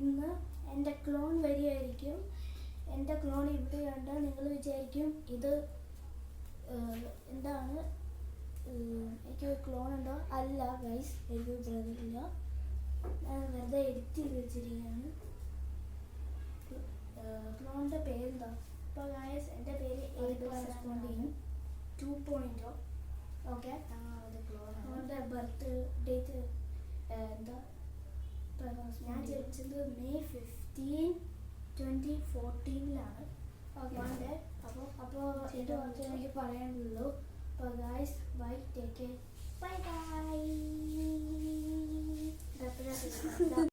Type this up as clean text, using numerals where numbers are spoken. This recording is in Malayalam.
ഇന്ന് എൻ്റെ ക്ലോൺ വരികയായിരിക്കും. എൻ്റെ ക്ലോൺ ഇവിടെ കണ്ട് നിങ്ങൾ വിചാരിക്കും ഇത് എന്താണ്, എനിക്ക് ക്ലോൺ ഉണ്ടോ? അല്ല ഗൈസ്, എനിക്ക് ബ്രദറില്ല. ഞാൻ വെറുതെ എഡിറ്റ് ചെയ്ത് വെച്ചിരിക്കുകയാണ്. ക്ലോണിൻ്റെ പേരെന്താ? അപ്പോൾ ഗൈസ്, എൻ്റെ പേര് റെസ്പോണ്ടിങ് 2.0. ഓക്കെ, ക്ലോണിൻ്റെ ബർത്ത് ഡേറ്റ് എന്താ? ഞാൻ ജനിച്ചത് May 15, 2014 ഓക്കെ. അപ്പോൾ ഇത് മാത്രമേ എനിക്ക് പറയാനുള്ളൂ. അപ്പോൾ guys, bye, take care, bye by.